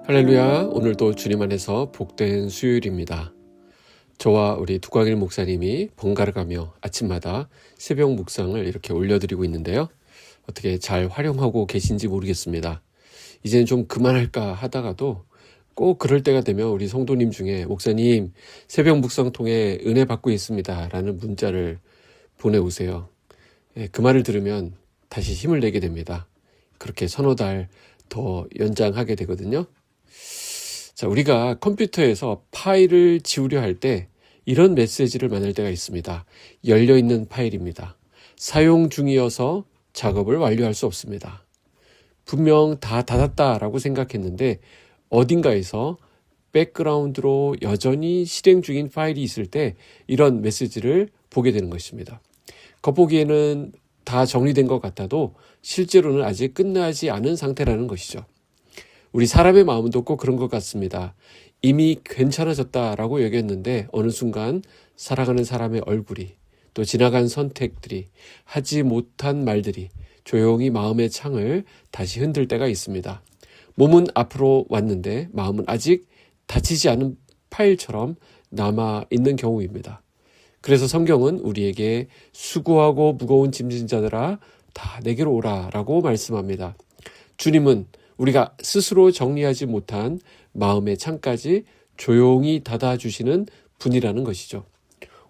할렐루야. 오늘도 주님 안에서 복된 수요일입니다. 저와 우리 두광일 목사님이 번갈아 가며 아침마다 새벽 묵상을 이렇게 올려드리고 있는데요. 어떻게 잘 활용하고 계신지 모르겠습니다. 이제는 좀 그만할까 하다가도 꼭 그럴 때가 되면 우리 성도님 중에 목사님 새벽 묵상 통해 은혜 받고 있습니다 라는 문자를 보내오세요. 그 말을 들으면 다시 힘을 내게 됩니다. 그렇게 서너 달 더 연장하게 되거든요. 자, 우리가 컴퓨터에서 파일을 지우려 할 때 이런 메시지를 만날 때가 있습니다. 열려있는 파일입니다. 사용 중이어서 작업을 완료할 수 없습니다. 분명 다 닫았다라고 생각했는데 어딘가에서 백그라운드로 여전히 실행 중인 파일이 있을 때 이런 메시지를 보게 되는 것입니다. 겉보기에는 다 정리된 것 같아도 실제로는 아직 끝나지 않은 상태라는 것이죠. 우리 사람의 마음도 꼭 그런 것 같습니다. 이미 괜찮아졌다라고 여겼는데 어느 순간 살아가는 사람의 얼굴이 또 지나간 선택들이 하지 못한 말들이 조용히 마음의 창을 다시 흔들 때가 있습니다. 몸은 앞으로 왔는데 마음은 아직 닫히지 않은 파일처럼 남아있는 경우입니다. 그래서 성경은 우리에게 수고하고 무거운 짐진 자들아 다 내게로 오라 라고 말씀합니다. 주님은 우리가 스스로 정리하지 못한 마음의 창까지 조용히 닫아주시는 분이라는 것이죠.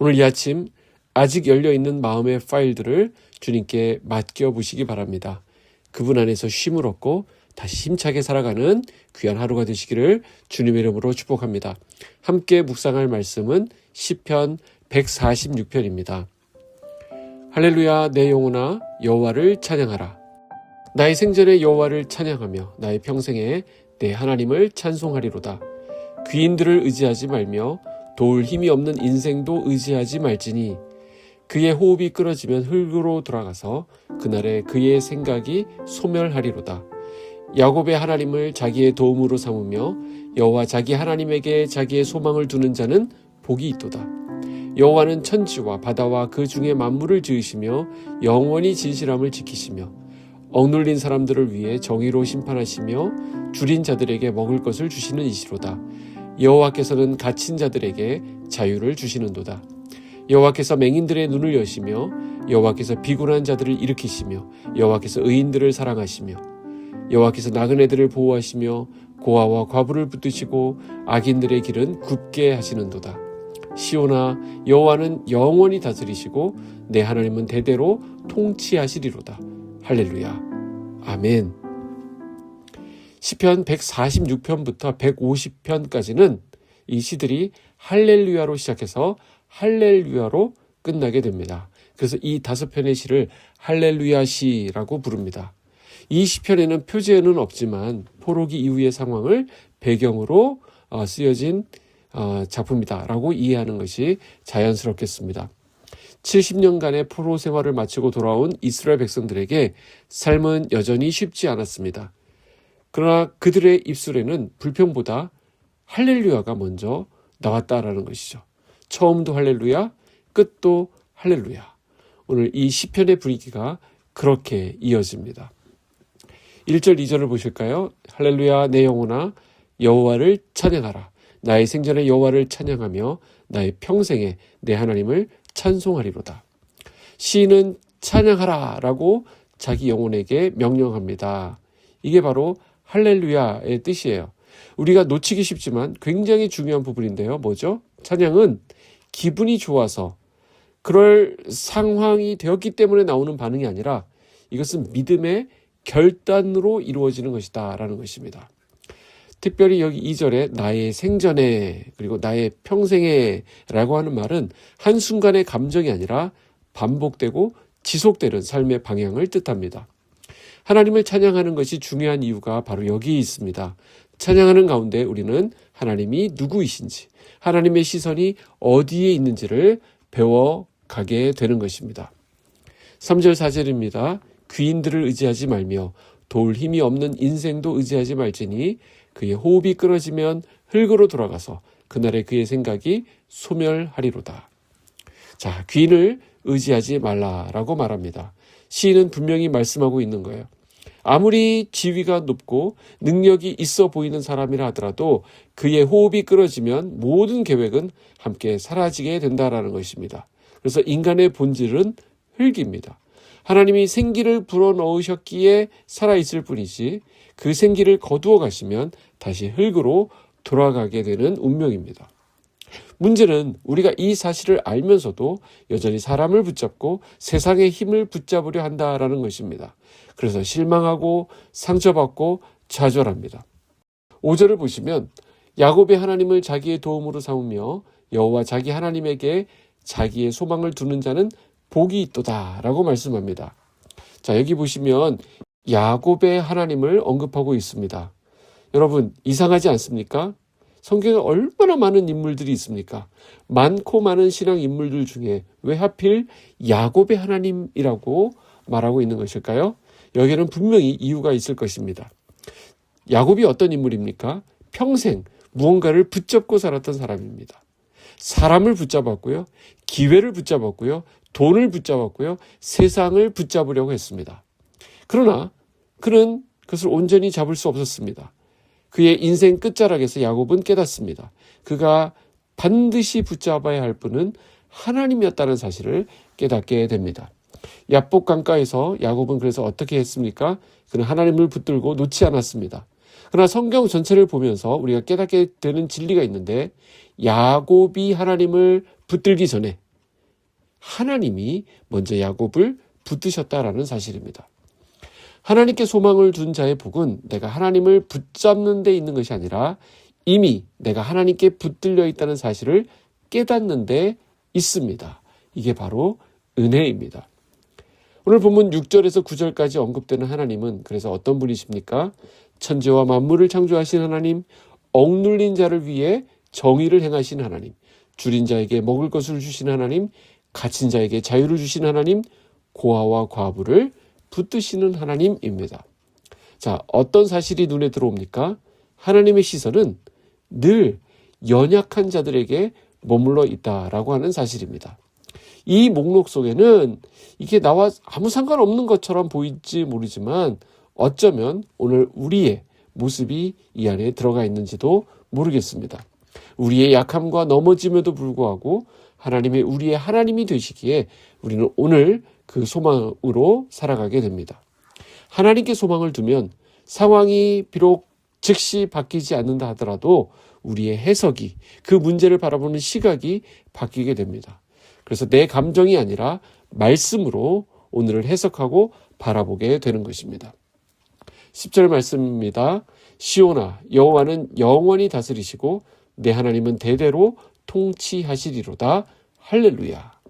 오늘 이 아침 아직 열려있는 마음의 파일들을 주님께 맡겨보시기 바랍니다. 그분 안에서 쉼을 얻고 다시 힘차게 살아가는 귀한 하루가 되시기를 주님의 이름으로 축복합니다. 함께 묵상할 말씀은 시편 146편입니다. 할렐루야 내 영혼아 여호와를 찬양하라. 나의 생전에 여호와를 찬양하며 나의 평생에 내 하나님을 찬송하리로다. 귀인들을 의지하지 말며 도울 힘이 없는 인생도 의지하지 말지니 그의 호흡이 끊어지면 흙으로 돌아가서 그날에 그의 생각이 소멸하리로다. 야곱의 하나님을 자기의 도움으로 삼으며 여호와 자기 하나님에게 자기의 소망을 두는 자는 복이 있도다. 여호와는 천지와 바다와 그 중에 만물을 지으시며 영원히 진실함을 지키시며 억눌린 사람들을 위해 정의로 심판하시며 줄인 자들에게 먹을 것을 주시는 이시로다. 여호와께서는 갇힌 자들에게 자유를 주시는도다. 여호와께서 맹인들의 눈을 여시며 여호와께서 비굴한 자들을 일으키시며 여호와께서 의인들을 사랑하시며 여호와께서 나그네들을 보호하시며 고아와 과부를 붙드시고 악인들의 길은 굽게 하시는도다. 시온아 여호와는 영원히 다스리시고 내 하나님은 대대로 통치하시리로다. 할렐루야. 아멘. 시편 146편부터 150편까지는 이 시들이 할렐루야로 시작해서 할렐루야로 끝나게 됩니다. 그래서 이 5편의 시를 할렐루야 시라고 부릅니다. 이 시편에는 표제는 없지만 포로기 이후의 상황을 배경으로 쓰여진 작품이다라고 이해하는 것이 자연스럽겠습니다. 70년간의 포로 생활을 마치고 돌아온 이스라엘 백성들에게 삶은 여전히 쉽지 않았습니다. 그러나 그들의 입술에는 불평보다 할렐루야가 먼저 나왔다라는 것이죠. 처음도 할렐루야, 끝도 할렐루야. 오늘 이 시편의 분위기가 그렇게 이어집니다. 1절, 2절을 보실까요? 할렐루야 내 영혼아 여호와를 찬양하라. 나의 생전에 여호와를 찬양하며 나의 평생에 내 하나님을 찬송하리로다. 시인은 찬양하라 라고 자기 영혼에게 명령합니다. 이게 바로 할렐루야의 뜻이에요. 우리가 놓치기 쉽지만 굉장히 중요한 부분인데요. 뭐죠? 찬양은 기분이 좋아서 그럴 상황이 되었기 때문에 나오는 반응이 아니라 이것은 믿음의 결단으로 이루어지는 것이다 라는 것입니다. 특별히 여기 2절에 나의 생전에 그리고 나의 평생에 라고 하는 말은 한순간의 감정이 아니라 반복되고 지속되는 삶의 방향을 뜻합니다. 하나님을 찬양하는 것이 중요한 이유가 바로 여기 있습니다. 찬양하는 가운데 우리는 하나님이 누구이신지, 하나님의 시선이 어디에 있는지를 배워가게 되는 것입니다. 3절 4절입니다. 귀인들을 의지하지 말며 도울 힘이 없는 인생도 의지하지 말지니 그의 호흡이 끊어지면 흙으로 돌아가서 그날에 그의 생각이 소멸하리로다. 자, 귀인을 의지하지 말라라고 말합니다. 시인은 분명히 말씀하고 있는 거예요. 아무리 지위가 높고 능력이 있어 보이는 사람이라 하더라도 그의 호흡이 끊어지면 모든 계획은 함께 사라지게 된다라는 것입니다. 그래서 인간의 본질은 흙입니다. 하나님이 생기를 불어넣으셨기에 살아있을 뿐이지 그 생기를 거두어 가시면 다시 흙으로 돌아가게 되는 운명입니다. 문제는 우리가 이 사실을 알면서도 여전히 사람을 붙잡고 세상의 힘을 붙잡으려 한다라는 것입니다. 그래서 실망하고 상처받고 좌절합니다. 5절을 보시면 야곱의 하나님을 자기의 도움으로 삼으며 여호와 자기 하나님에게 자기의 소망을 두는 자는 복이 있도다 라고 말씀합니다. 자, 여기 보시면 야곱의 하나님을 언급하고 있습니다. 여러분, 이상하지 않습니까? 성경에 얼마나 많은 인물들이 있습니까? 많고 많은 신앙 인물들 중에 왜 하필 야곱의 하나님이라고 말하고 있는 것일까요? 여기에는 분명히 이유가 있을 것입니다. 야곱이 어떤 인물입니까? 평생 무언가를 붙잡고 살았던 사람입니다. 사람을 붙잡았고요. 기회를 붙잡았고요. 돈을 붙잡았고요. 세상을 붙잡으려고 했습니다. 그러나 그는 그것을 온전히 잡을 수 없었습니다. 그의 인생 끝자락에서 야곱은 깨닫습니다. 그가 반드시 붙잡아야 할 분은 하나님이었다는 사실을 깨닫게 됩니다. 야복 강가에서 야곱은 그래서 어떻게 했습니까? 그는 하나님을 붙들고 놓지 않았습니다. 그러나 성경 전체를 보면서 우리가 깨닫게 되는 진리가 있는데 야곱이 하나님을 붙들기 전에 하나님이 먼저 야곱을 붙드셨다라는 사실입니다. 하나님께 소망을 둔 자의 복은 내가 하나님을 붙잡는 데 있는 것이 아니라 이미 내가 하나님께 붙들려 있다는 사실을 깨닫는 데 있습니다. 이게 바로 은혜입니다. 오늘 본문 6절에서 9절까지 언급되는 하나님은 그래서 어떤 분이십니까? 천지와 만물을 창조하신 하나님, 억눌린 자를 위해 정의를 행하신 하나님, 줄인 자에게 먹을 것을 주신 하나님, 갇힌 자에게 자유를 주신 하나님, 고아와 과부를 붙드시는 하나님입니다. 자, 어떤 사실이 눈에 들어옵니까? 하나님의 시선은 늘 연약한 자들에게 머물러 있다라고 하는 사실입니다. 이 목록 속에는 이게 나와 아무 상관없는 것처럼 보일지 모르지만 어쩌면 오늘 우리의 모습이 이 안에 들어가 있는지도 모르겠습니다. 우리의 약함과 넘어짐에도 불구하고 하나님의 우리의 하나님이 되시기에 우리는 오늘 그 소망으로 살아가게 됩니다. 하나님께 소망을 두면 상황이 비록 즉시 바뀌지 않는다 하더라도 우리의 해석이 그 문제를 바라보는 시각이 바뀌게 됩니다. 그래서 내 감정이 아니라 말씀으로 오늘을 해석하고 바라보게 되는 것입니다. 10절 말씀입니다. 시온아 여호와는 영원히 다스리시고 내 하나님은 대대로 통치하시리로다. 할렐루야.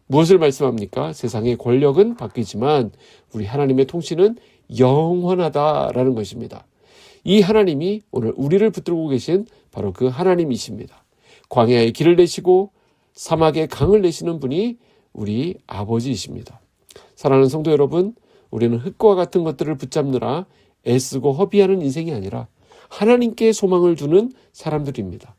무엇을 말씀합니까? 세상의 권력은 바뀌지만 우리 하나님의 통치는 영원하다라는 것입니다. 이 하나님이 오늘 우리를 붙들고 계신 바로 그 하나님이십니다. 광야에 길을 내시고 사막에 강을 내시는 분이 우리 아버지이십니다. 사랑하는 성도 여러분, 우리는 흙과 같은 것들을 붙잡느라 애쓰고 허비하는 인생이 아니라 하나님께 소망을 두는 사람들입니다.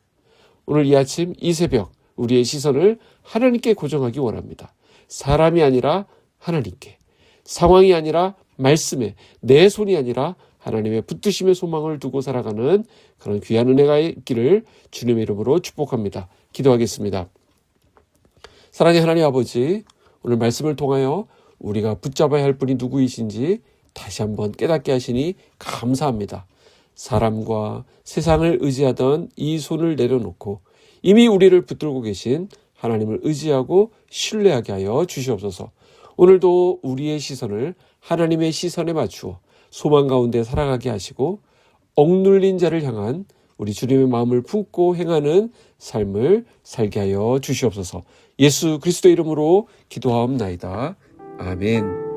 오늘 이 아침 이 새벽 우리의 시선을 하나님께 고정하기 원합니다. 사람이 아니라 하나님께, 상황이 아니라 말씀에, 내 손이 아니라 하나님의 붙드심의 소망을 두고 살아가는 그런 귀한 은혜가 있기를 주님의 이름으로 축복합니다. 기도하겠습니다. 사랑의 하나님 아버지, 오늘 말씀을 통하여 우리가 붙잡아야 할 분이 누구이신지 다시 한번 깨닫게 하시니 감사합니다. 사람과 세상을 의지하던 이 손을 내려놓고 이미 우리를 붙들고 계신 하나님을 의지하고 신뢰하게 하여 주시옵소서. 오늘도 우리의 시선을 하나님의 시선에 맞추어 소망 가운데 살아가게 하시고 억눌린 자를 향한 우리 주님의 마음을 품고 행하는 삶을 살게 하여 주시옵소서. 예수 그리스도의 이름으로 기도하옵나이다. 아멘.